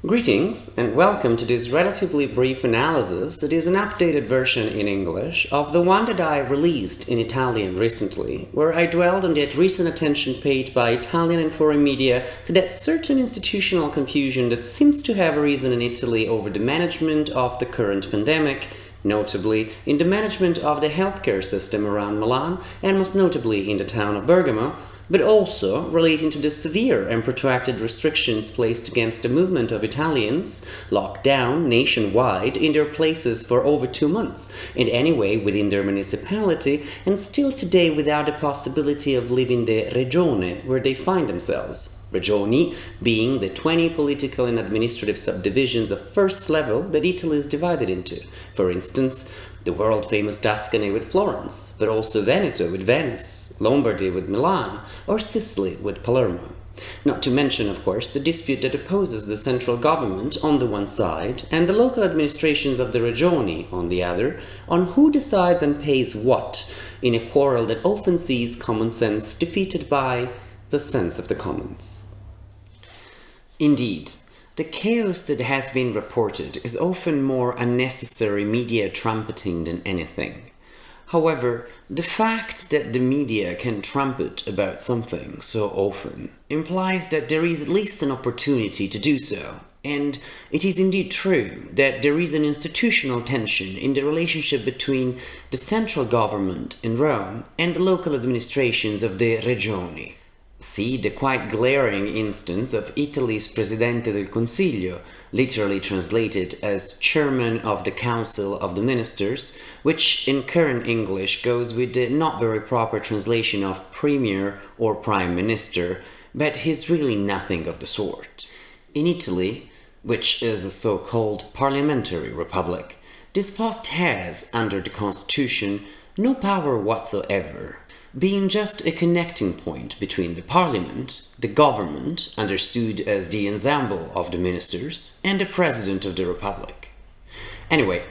Greetings and welcome to this relatively brief analysis that is an updated version in English of the one that I released in Italian recently, where I dwelled on that recent attention paid by Italian and foreign media to that certain institutional confusion that seems to have arisen in Italy over the management of the current pandemic, notably in the management of the healthcare system around Milan and most notably in the town of Bergamo, but also relating to the severe and protracted restrictions placed against the movement of Italians, locked down nationwide in their places for over 2 months, and anyway within their municipality, and still today without the possibility of leaving the Regione where they find themselves. Regioni being the 20 political and administrative subdivisions of first level that Italy is divided into. For instance, the world-famous Tuscany with Florence, but also Veneto with Venice, Lombardy with Milan, or Sicily with Palermo. Not to mention, of course, the dispute that opposes the central government on the one side and the local administrations of the Regioni on the other, on who decides and pays what, in a quarrel that often sees common sense defeated by the sense of the commons. Indeed, the chaos that has been reported is often more unnecessary media trumpeting than anything. However, the fact that the media can trumpet about something so often implies that there is at least an opportunity to do so. And it is indeed true that there is an institutional tension in the relationship between the central government in Rome and the local administrations of the Regioni. See the quite glaring instance of Italy's Presidente del Consiglio, literally translated as Chairman of the Council of the Ministers, which in current English goes with the not very proper translation of Premier or Prime Minister, but he's really nothing of the sort. In Italy, which is a so-called parliamentary republic, this post has, under the Constitution, no power whatsoever, being just a connecting point between the parliament, the government, understood as the ensemble of the ministers, and the president of the republic. Anyway,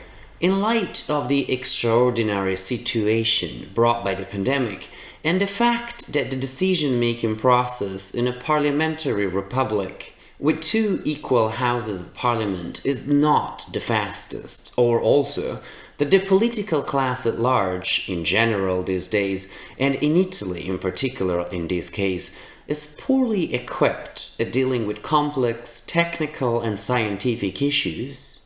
in light of the extraordinary situation brought by the pandemic, and the fact that the decision-making process in a parliamentary republic with 2 equal houses of parliament is not the fastest, or also that the political class at large, in general these days, and in Italy in particular in this case, is poorly equipped at dealing with complex, technical and scientific issues,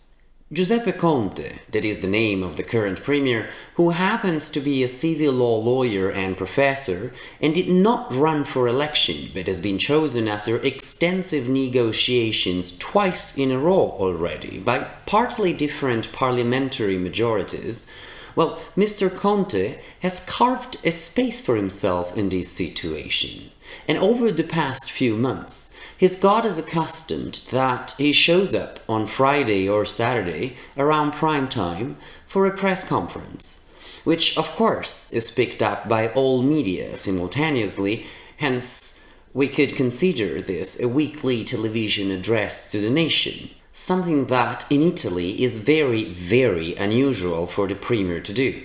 Giuseppe Conte, that is the name of the current premier, who happens to be a civil law lawyer and professor, and did not run for election but has been chosen after extensive negotiations twice in a row already by partly different parliamentary majorities. Well, Mr. Conte has carved a space for himself in this situation, and over the past few months, he's got as accustomed that he shows up on Friday or Saturday around prime time for a press conference, which of course is picked up by all media simultaneously, hence we could consider this a weekly television address to the nation, something that in Italy is very, very unusual for the premier to do.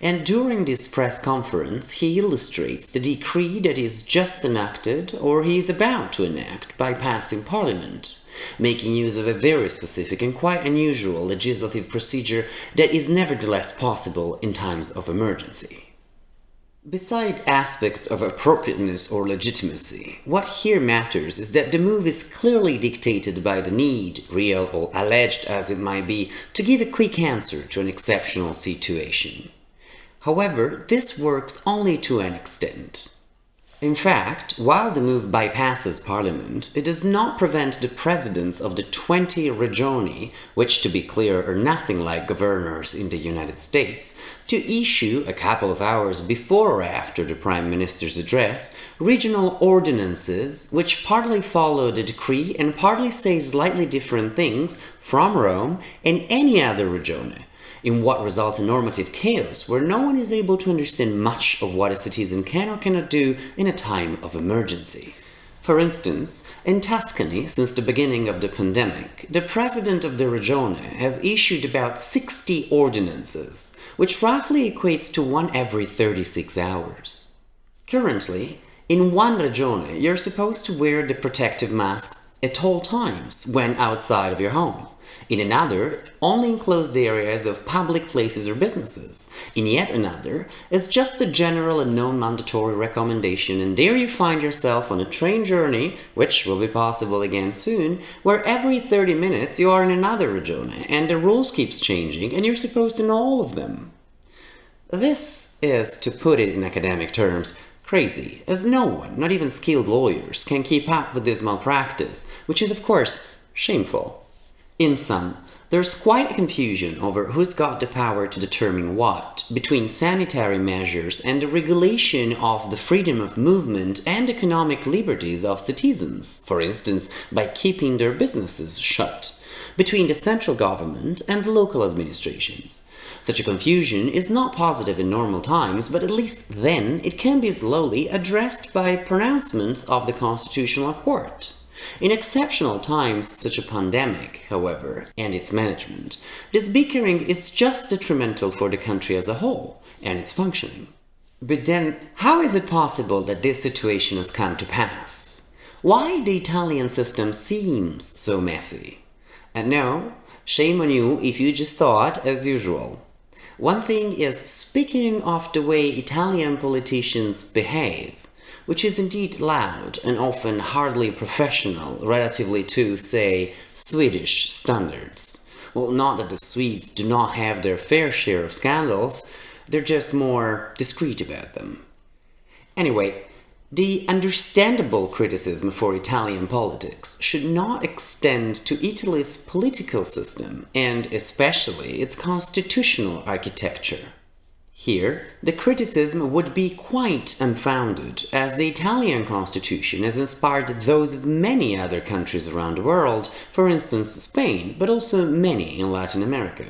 And during this press conference, he illustrates the decree that is just enacted or he is about to enact by passing Parliament, making use of a very specific and quite unusual legislative procedure that is nevertheless possible in times of emergency. Beside aspects of appropriateness or legitimacy, what here matters is that the move is clearly dictated by the need, real or alleged as it might be, to give a quick answer to an exceptional situation. However, this works only to an extent. In fact, while the move bypasses Parliament, it does not prevent the presidents of the 20 Regioni, which to be clear are nothing like governors in the United States, to issue, a couple of hours before or after the Prime Minister's address, regional ordinances which partly follow the decree and partly say slightly different things from Rome and any other Regione, in what results in normative chaos, where no one is able to understand much of what a citizen can or cannot do in a time of emergency. For instance, in Tuscany, since the beginning of the pandemic, the president of the Regione has issued about 60 ordinances, which roughly equates to 1 every 36 hours. Currently, in one Regione, you're supposed to wear the protective masks at all times when outside of your home. In another, only in closed areas of public places or businesses. In yet another, is just a general and non-mandatory recommendation, and there you find yourself on a train journey, which will be possible again soon, where every 30 minutes you are in another regione, and the rules keeps changing, and you're supposed to know all of them. This is, to put it in academic terms, crazy, as no one, not even skilled lawyers, can keep up with this malpractice, which is of course shameful. In sum, there's quite a confusion over who's got the power to determine what, between sanitary measures and the regulation of the freedom of movement and economic liberties of citizens, for instance, by keeping their businesses shut, between the central government and the local administrations. Such a confusion is not positive in normal times, but at least then it can be slowly addressed by pronouncements of the Constitutional Court. In exceptional times, such a pandemic, however, and its management, this bickering is just detrimental for the country as a whole and its functioning. But then, how is it possible that this situation has come to pass? Why the Italian system seems so messy? And no, shame on you if you just thought as usual. One thing is, speaking of the way Italian politicians behave, which is indeed loud and often hardly professional relatively to, say, Swedish standards. Well, not that the Swedes do not have their fair share of scandals, they're just more discreet about them. Anyway, the understandable criticism for Italian politics should not extend to Italy's political system and especially its constitutional architecture. Here, the criticism would be quite unfounded, as the Italian constitution has inspired those of many other countries around the world, for instance Spain, but also many in Latin America.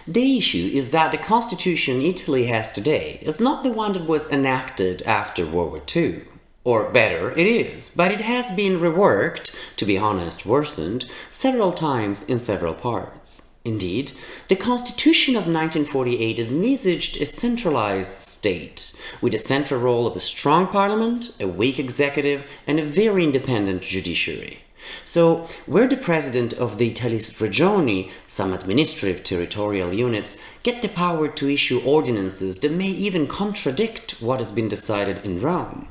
The issue is that the constitution Italy has today is not the one that was enacted after World War II. Or better, it is, but it has been reworked, to be honest worsened, several times in several parts. Indeed, the Constitution of 1948 envisaged a centralized state, with a central role of a strong parliament, a weak executive, and a very independent judiciary. So, where the president of the Italy's Regioni, some administrative territorial units, get the power to issue ordinances that may even contradict what has been decided in Rome.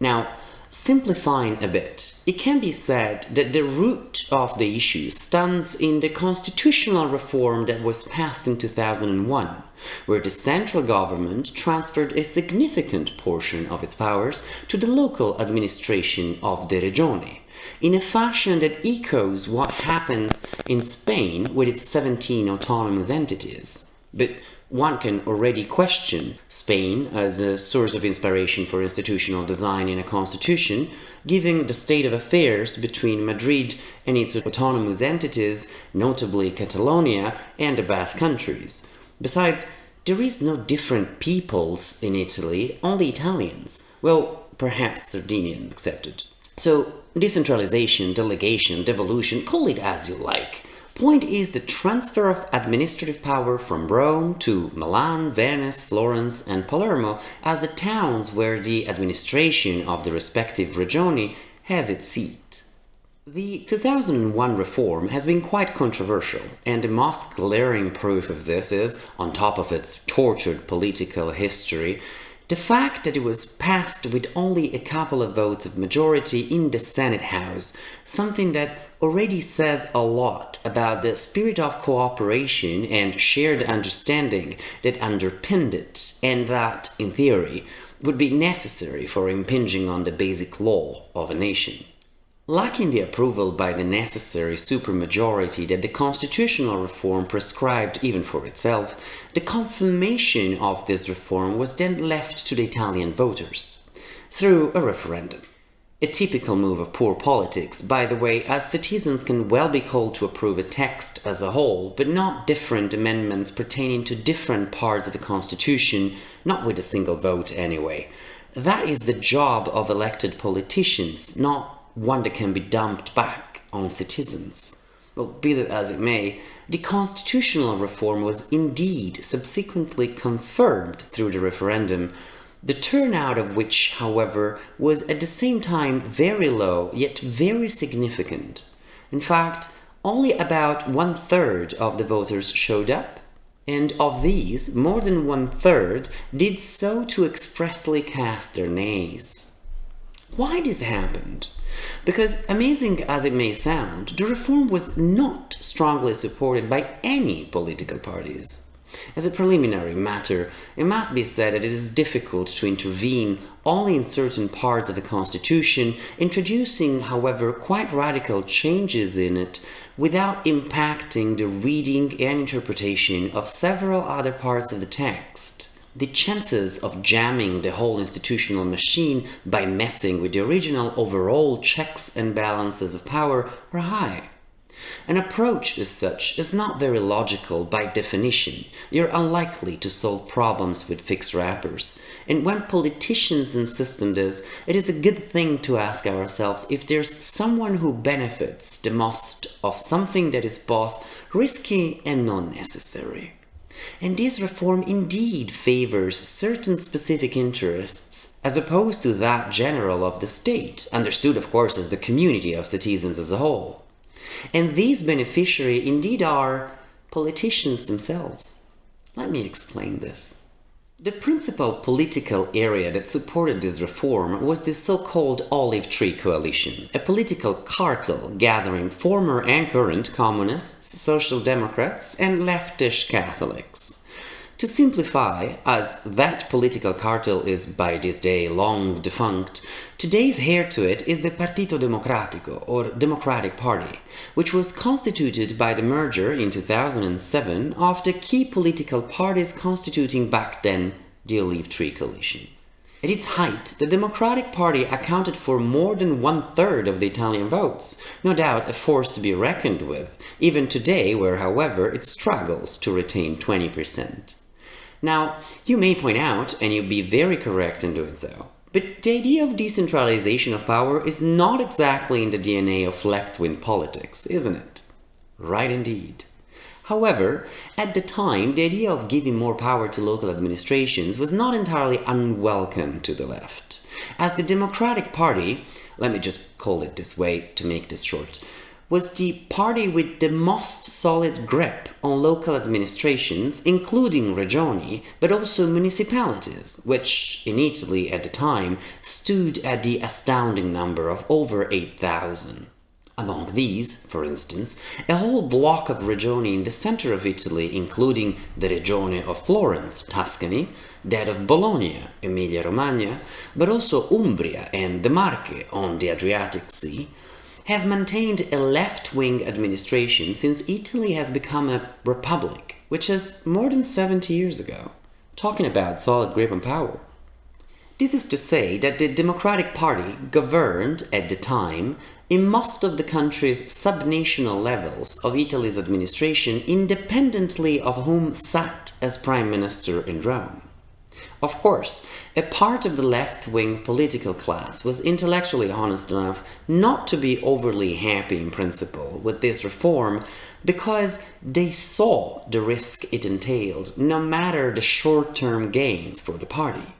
Now, simplifying a bit, it can be said that the root of the issue stands in the constitutional reform that was passed in 2001, where the central government transferred a significant portion of its powers to the local administration of the Regioni, in a fashion that echoes what happens in Spain with its 17 autonomous entities. But one can already question Spain as a source of inspiration for institutional design in a constitution, given the state of affairs between Madrid and its autonomous entities, notably Catalonia and the Basque countries. Besides, there is no different peoples in Italy, only Italians. Well, perhaps Sardinian accepted. So, decentralization, delegation, devolution, call it as you like. Point is the transfer of administrative power from Rome to Milan, Venice, Florence, and Palermo as the towns where the administration of the respective regioni has its seat. The 2001 reform has been quite controversial, and the most glaring proof of this is, on top of its tortured political history, the fact that it was passed with only a couple of votes of majority in the Senate House, something that already says a lot about the spirit of cooperation and shared understanding that underpinned it, and that, in theory, would be necessary for impinging on the basic law of a nation. Lacking the approval by the necessary supermajority that the constitutional reform prescribed even for itself, the confirmation of this reform was then left to the Italian voters, through a referendum. A typical move of poor politics, by the way, as citizens can well be called to approve a text as a whole, but not different amendments pertaining to different parts of the constitution, not with a single vote anyway. That is the job of elected politicians, not one that can be dumped back on citizens. Well, be that as it may, the constitutional reform was indeed subsequently confirmed through the referendum, the turnout of which, however, was at the same time very low yet very significant. In fact, only about 1/3 of the voters showed up, and of these, more than 1/3 did so to expressly cast their nays. Why this happened? Because, amazing as it may sound, the reform was not strongly supported by any political parties. As a preliminary matter, it must be said that it is difficult to intervene only in certain parts of a constitution, introducing, however, quite radical changes in it without impacting the reading and interpretation of several other parts of the text. The chances of jamming the whole institutional machine by messing with the original overall checks and balances of power are high. An approach as such is not very logical by definition. You're unlikely to solve problems with fixer-uppers. And when politicians insist on this, it is a good thing to ask ourselves if there's someone who benefits the most of something that is both risky and non-necessary. And this reform indeed favors certain specific interests, as opposed to that general of the state, understood of course as the community of citizens as a whole. And these beneficiaries indeed are politicians themselves. Let me explain this. The principal political area that supported this reform was the so-called Olive Tree Coalition, a political cartel gathering former and current communists, social democrats, and leftish Catholics. To simplify, as that political cartel is by this day long defunct, today's heir to it is the Partito Democratico, or Democratic Party, which was constituted by the merger in 2007 of the key political parties constituting back then the Olive Tree Coalition. At its height, the Democratic Party accounted for more than 1/3 of the Italian votes, no doubt a force to be reckoned with, even today where, however, it struggles to retain 20%. Now, you may point out, and you'll be very correct in doing so, but the idea of decentralization of power is not exactly in the DNA of left-wing politics, isn't it? Right indeed. However, at the time, the idea of giving more power to local administrations was not entirely unwelcome to the left, as the Democratic Party, let me just call it this way to make this short, was the party with the most solid grip on local administrations, including Regioni, but also municipalities, which in Italy at the time stood at the astounding number of over 8,000. Among these, for instance, a whole block of Regioni in the center of Italy, including the Regione of Florence, Tuscany, that of Bologna, Emilia-Romagna, but also Umbria and the Marche on the Adriatic Sea, have maintained a left-wing administration since Italy has become a republic, which is more than 70 years ago. Talking about solid grip on power. This is to say that the Democratic Party governed, at the time, in most of the country's subnational levels of Italy's administration, independently of whom sat as Prime Minister in Rome. Of course, a part of the left-wing political class was intellectually honest enough not to be overly happy in principle with this reform because they saw the risk it entailed, no matter the short-term gains for the party.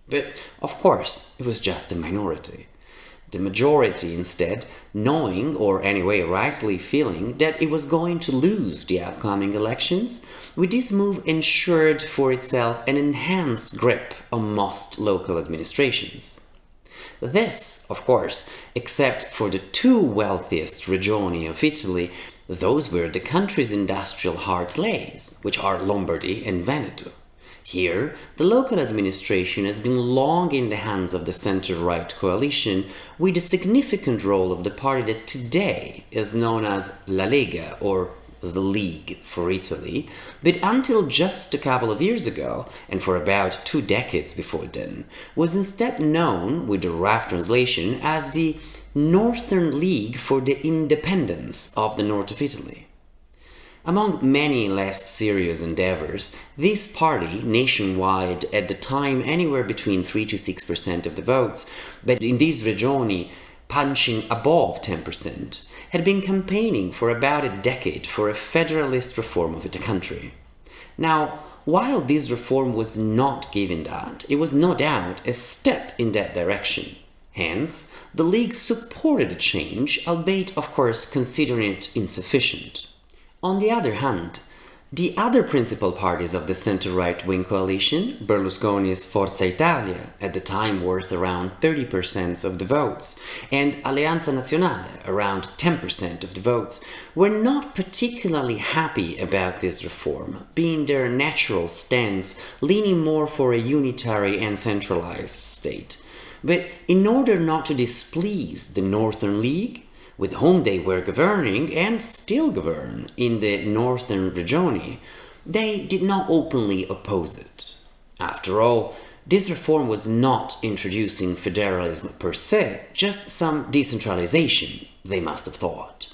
But, of course, it was just a minority. The majority, instead, knowing, or anyway rightly feeling, that it was going to lose the upcoming elections, with this move ensured for itself an enhanced grip on most local administrations. This, of course, except for the two wealthiest regioni of Italy, those where the country's industrial heart lays, which are Lombardy and Veneto. Here, the local administration has been long in the hands of the center-right coalition, with a significant role of the party that today is known as La Lega, or the League for Italy, but until just a couple of years ago, and for about 2 decades before then, was instead known, with a rough translation, as the Northern League for the Independence of the North of Italy. Among many less serious endeavors, this party, nationwide at the time anywhere between 3 to 6% of the votes, but in these regioni punching above 10%, had been campaigning for about a decade for a federalist reform of the country. Now, while this reform was not given that, it was no doubt a step in that direction. Hence, the League supported the change, albeit of course considering it insufficient. On the other hand, the other principal parties of the centre-right-wing coalition, Berlusconi's Forza Italia, at the time worth around 30% of the votes, and Alleanza Nazionale, around 10% of the votes, were not particularly happy about this reform, being their natural stance leaning more for a unitary and centralized state. But in order not to displease the Northern League, with whom they were governing and still govern in the northern Regioni, they did not openly oppose it. After all, this reform was not introducing federalism per se, just some decentralization, they must have thought.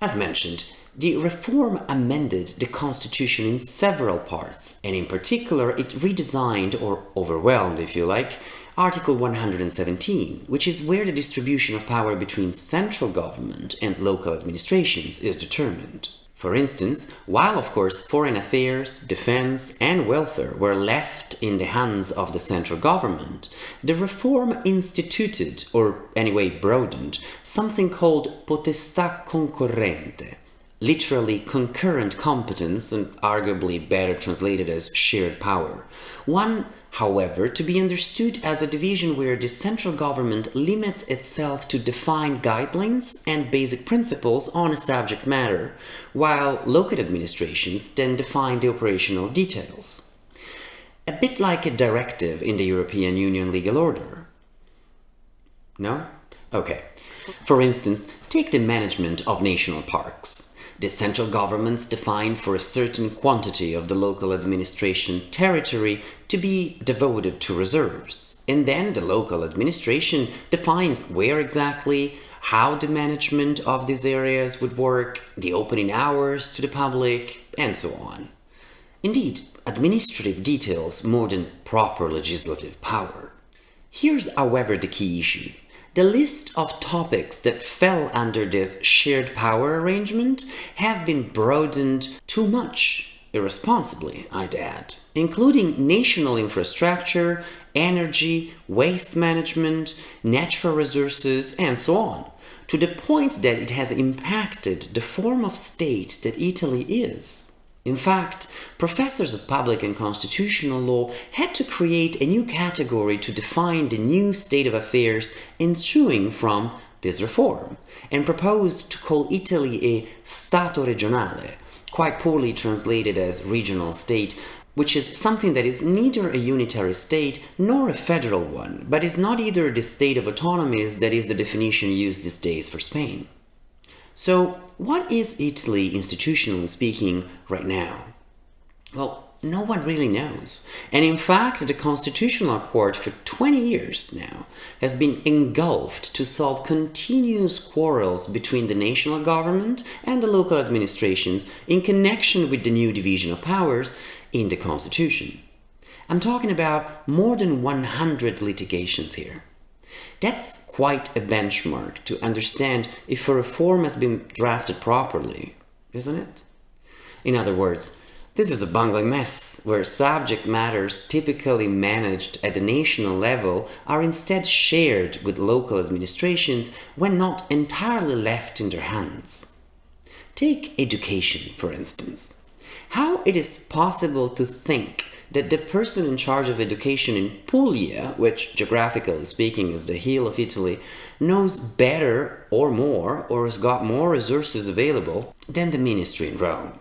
As mentioned, the reform amended the constitution in several parts, and in particular it redesigned, or overwhelmed if you like, Article 117, which is where the distribution of power between central government and local administrations is determined. For instance, while of course foreign affairs, defense and welfare were left in the hands of the central government, the reform instituted, or anyway broadened, something called potestà concorrente, literally concurrent competence and arguably better translated as shared power. One, however, to be understood as a division where the central government limits itself to define guidelines and basic principles on a subject matter, while local administrations then define the operational details. A bit like a directive in the European Union legal order. No? Okay. For instance, take the management of national parks. The central governments define for a certain quantity of the local administration territory to be devoted to reserves, and then the local administration defines where exactly, how the management of these areas would work, the opening hours to the public, and so on. Indeed, administrative details more than proper legislative power. Here's, however, the key issue. The list of topics that fell under this shared power arrangement have been broadened too much, irresponsibly, I'd add, including national infrastructure, energy, waste management, natural resources, and so on, to the point that it has impacted the form of state that Italy is. In fact, professors of public and constitutional law had to create a new category to define the new state of affairs ensuing from this reform, and proposed to call Italy a Stato regionale, quite poorly translated as regional state, which is something that is neither a unitary state nor a federal one, but is not either the state of autonomies that is the definition used these days for Spain. So, what is Italy, institutionally speaking, right now? Well, no one really knows. And in fact, the Constitutional Court for 20 years now has been engulfed to solve continuous quarrels between the national government and the local administrations in connection with the new division of powers in the Constitution. I'm talking about more than 100 litigations here. That's quite a benchmark to understand if a reform has been drafted properly, isn't it? In other words, this is a bungling mess where subject matters typically managed at the national level are instead shared with local administrations when not entirely left in their hands. Take education, for instance. How it is possible to think that the person in charge of education in Puglia, which geographically speaking is the heel of Italy, knows better or more, or has got more resources available than the ministry in Rome.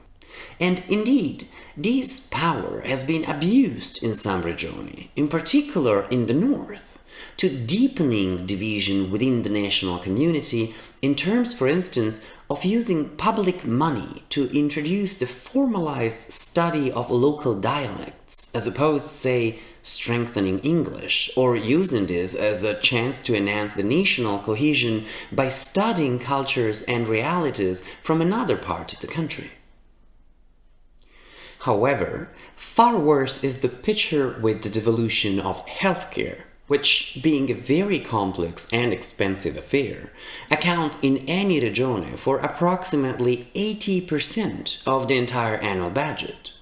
And indeed, this power has been abused in some regioni, in particular in the north, to deepening division within the national community in terms, for instance, of using public money to introduce the formalized study of local dialects, as opposed to, say, strengthening English, or using this as a chance to enhance the national cohesion by studying cultures and realities from another part of the country. However, far worse is the picture with the devolution of healthcare, which, being a very complex and expensive affair, accounts in any regione for approximately 80% of the entire annual budget,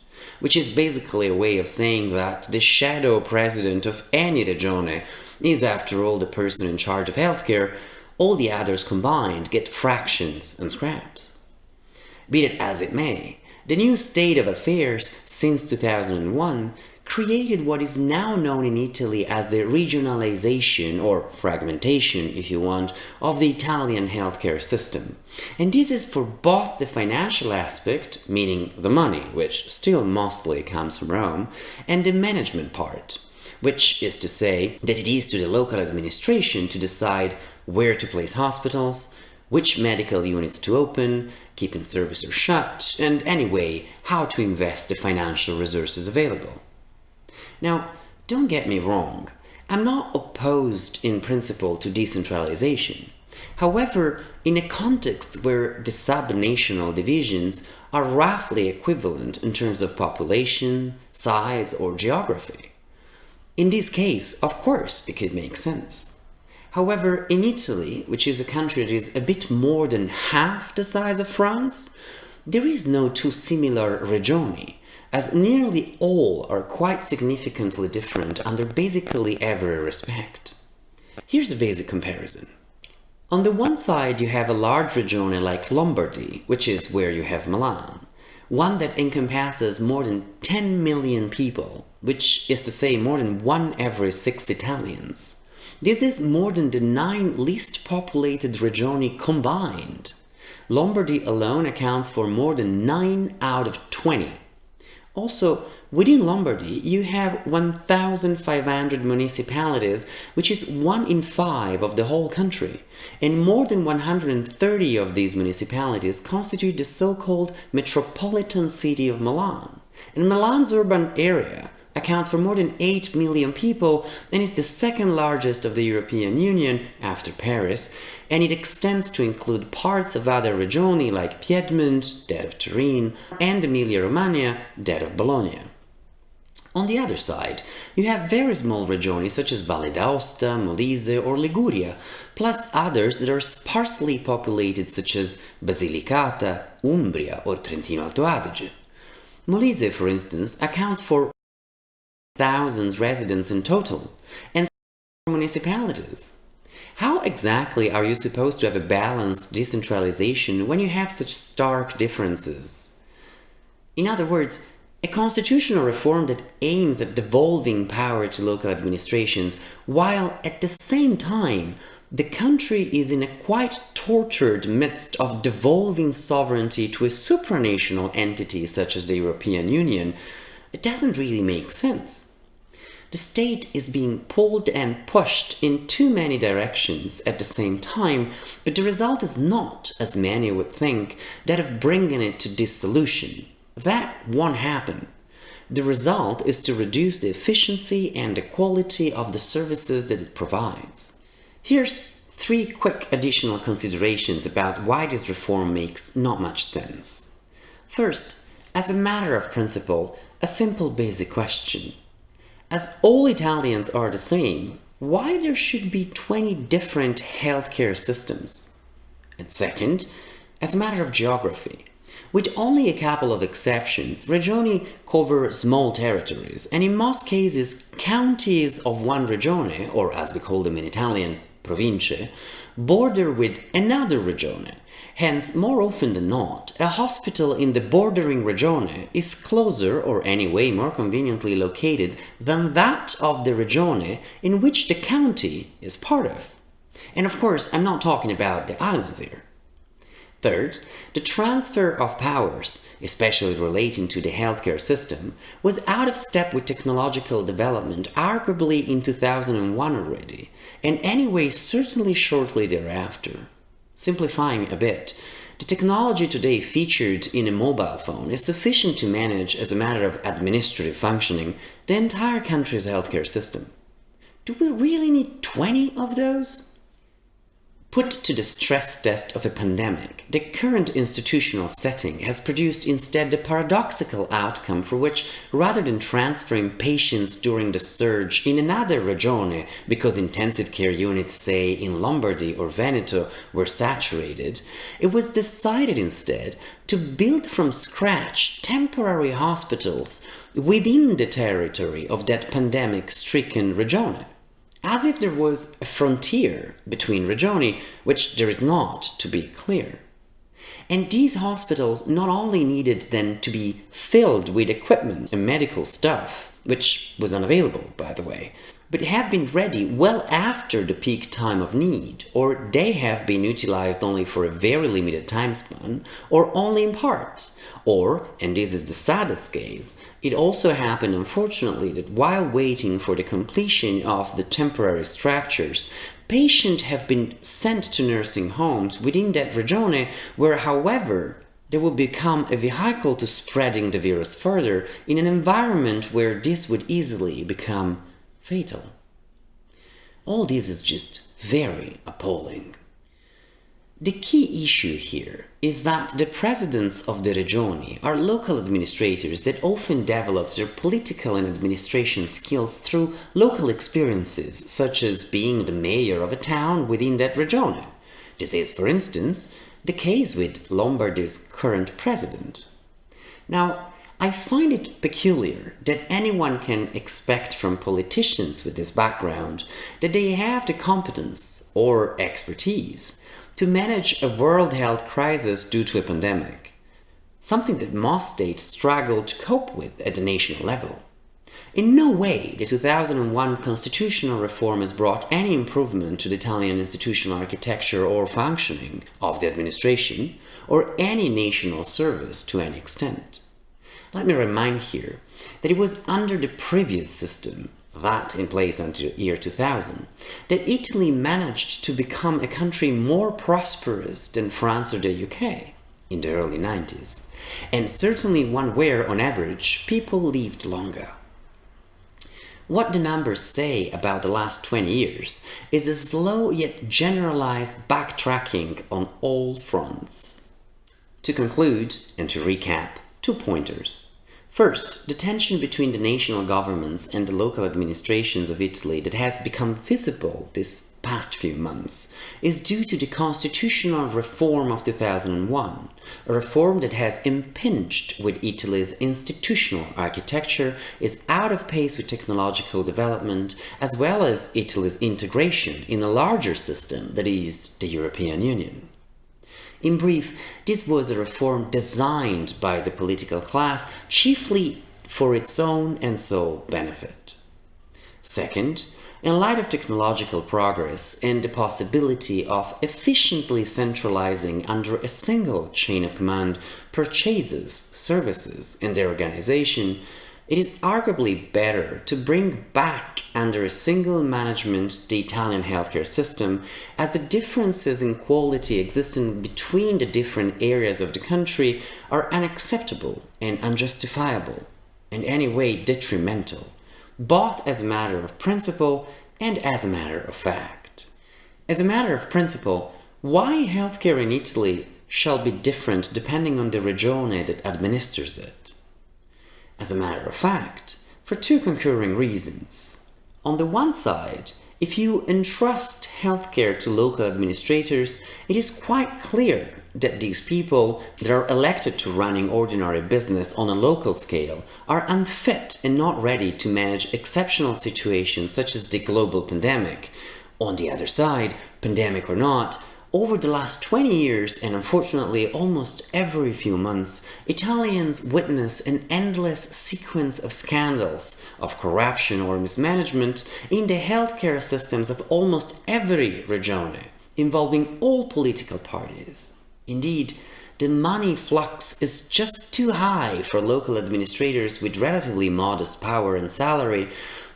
which is basically a way of saying that the shadow president of any regione is, after all, the person in charge of healthcare. All the others combined get fractions and scraps. Be it as it may, the new state of affairs since 2001 created what is now known in Italy as the regionalization, or fragmentation if you want, of the Italian healthcare system. And this is for both the financial aspect, meaning the money, which still mostly comes from Rome, and the management part, which is to say that it is to the local administration to decide where to place hospitals, which medical units to open, keeping services shut, and anyway, how to invest the financial resources available. Now, don't get me wrong, I'm not opposed in principle to decentralization. However, in a context where the sub-national divisions are roughly equivalent in terms of population, size, or geography. In this case, of course, it could make sense. However, in Italy, which is a country that is a bit more than half the size of France, there is no two similar regioni, as nearly all are quite significantly different under basically every respect. Here's a basic comparison. On the one side you have a large regione like Lombardy, which is where you have Milan, one that encompasses more than 10 million people, which is to say more than 1 every 6 Italians. This is more than the 9 least populated regioni combined. Lombardy alone accounts for more than 9 out of 20. Also, within Lombardy, you have 1,500 municipalities, which is 1 in 5 of the whole country, and more than 130 of these municipalities constitute the so-called metropolitan city of Milan. And Milan's urban area accounts for more than 8 million people and is the second largest of the European Union after Paris, and it extends to include parts of other regioni like Piedmont, that of Turin, and Emilia-Romagna, that of Bologna. On the other side, you have very small regioni such as Valle d'Aosta, Molise, or Liguria, plus others that are sparsely populated such as Basilicata, Umbria, or Trentino Alto Adige. Molise, for instance, accounts for thousands residents in total, and municipalities. How exactly are you supposed to have a balanced decentralization when you have such stark differences? In other words, a constitutional reform that aims at devolving power to local administrations, while at the same time the country is in a quite tortured midst of devolving sovereignty to a supranational entity such as the European Union, it doesn't really make sense. The state is being pulled and pushed in too many directions at the same time, but the result is not, as many would think, that of bringing it to dissolution. That won't happen. The result is to reduce the efficiency and the quality of the services that it provides. Here's 3 quick additional considerations about why this reform makes not much sense. First, as a matter of principle, a simple basic question. As all Italians are the same, why there should be 20 different healthcare systems? And second, as a matter of geography, with only a couple of exceptions, regioni cover small territories, and in most cases, counties of one regione, or as we call them in Italian, province, border with another regione. Hence, more often than not, a hospital in the bordering regione is closer or anyway more conveniently located than that of the regione in which the county is part of. And of course, I'm not talking about the islands here. Third, the transfer of powers, especially relating to the healthcare system, was out of step with technological development arguably in 2001 already, and anyway certainly shortly thereafter. Simplifying a bit, the technology today featured in a mobile phone is sufficient to manage, as a matter of administrative functioning, the entire country's healthcare system. Do we really need 20 of those? Put to the stress test of a pandemic, the current institutional setting has produced instead the paradoxical outcome for which, rather than transferring patients during the surge in another regione because intensive care units, say in Lombardy or Veneto, were saturated, it was decided instead to build from scratch temporary hospitals within the territory of that pandemic-stricken regione. As if there was a frontier between regioni, which there is not, to be clear. And these hospitals not only needed then to be filled with equipment and medical stuff, which was unavailable, by the way, but have been ready well after the peak time of need, or they have been utilized only for a very limited time span, or only in part. Or, and this is the saddest case, it also happened unfortunately that while waiting for the completion of the temporary structures, patients have been sent to nursing homes within that regione where, however, they would become a vehicle to spreading the virus further in an environment where this would easily become fatal. All this is just very appalling. The key issue here is that the presidents of the Regioni are local administrators that often develop their political and administration skills through local experiences, such as being the mayor of a town within that regione. This is, for instance, the case with Lombardy's current president. Now, I find it peculiar that anyone can expect from politicians with this background that they have the competence or expertise to manage a world health crisis due to a pandemic, something that most states struggle to cope with at the national level. In no way the 2001 constitutional reform has brought any improvement to the Italian institutional architecture or functioning of the administration, or any national service to any extent. Let me remind here that it was under the previous system, that in place until year 2000, that Italy managed to become a country more prosperous than France or the UK in the early 90s, and certainly one where, on average, people lived longer. What the numbers say about the last 20 years is a slow yet generalized backtracking on all fronts. To conclude, and to recap, 2 pointers. First, the tension between the national governments and the local administrations of Italy that has become visible this past few months is due to the constitutional reform of 2001, a reform that has impinged with Italy's institutional architecture, is out of pace with technological development, as well as Italy's integration in a larger system that is the European Union. In brief, this was a reform designed by the political class chiefly for its own and sole benefit. Second, in light of technological progress and the possibility of efficiently centralizing under a single chain of command purchases, services, and their organization, it is arguably better to bring back under a single management the Italian healthcare system, as the differences in quality existing between the different areas of the country are unacceptable and unjustifiable, and anyway detrimental, both as a matter of principle and as a matter of fact. As a matter of principle, why healthcare in Italy shall be different depending on the regione that administers it? As a matter of fact, for 2 concurring reasons. On the one side, if you entrust healthcare to local administrators, it is quite clear that these people that are elected to running ordinary business on a local scale are unfit and not ready to manage exceptional situations such as the global pandemic. On the other side, pandemic or not, over the last 20 years, and unfortunately almost every few months, Italians witness an endless sequence of scandals, of corruption or mismanagement in the healthcare systems of almost every regione, involving all political parties. Indeed, the money flux is just too high for local administrators with relatively modest power and salary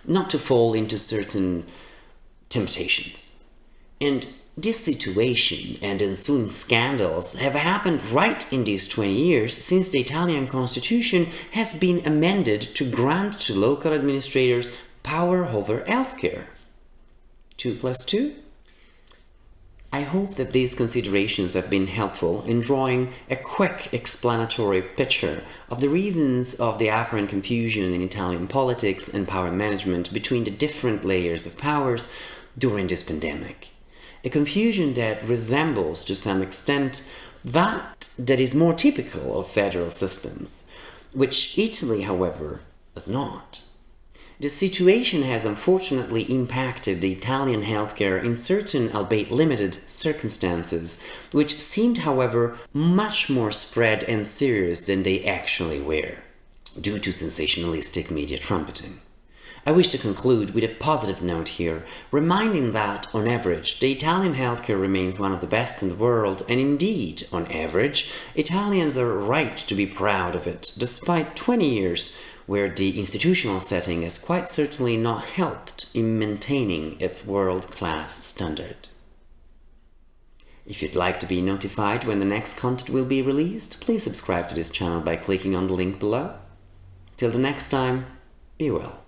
not to fall into certain temptations. And this situation and ensuing scandals have happened right in these 20 years since the Italian constitution has been amended to grant to local administrators power over healthcare. 2 plus 2? I hope that these considerations have been helpful in drawing a quick explanatory picture of the reasons of the apparent confusion in Italian politics and power management between the different layers of powers during this pandemic. A confusion that resembles, to some extent, that is more typical of federal systems, which Italy, however, does not. The situation has unfortunately impacted the Italian healthcare in certain, albeit limited, circumstances, which seemed, however, much more spread and serious than they actually were, due to sensationalistic media trumpeting. I wish to conclude with a positive note here, reminding that, on average, the Italian healthcare remains one of the best in the world, and indeed, on average, Italians are right to be proud of it, despite 20 years where the institutional setting has quite certainly not helped in maintaining its world-class standard. If you'd like to be notified when the next content will be released, please subscribe to this channel by clicking on the link below. Till the next time, be well.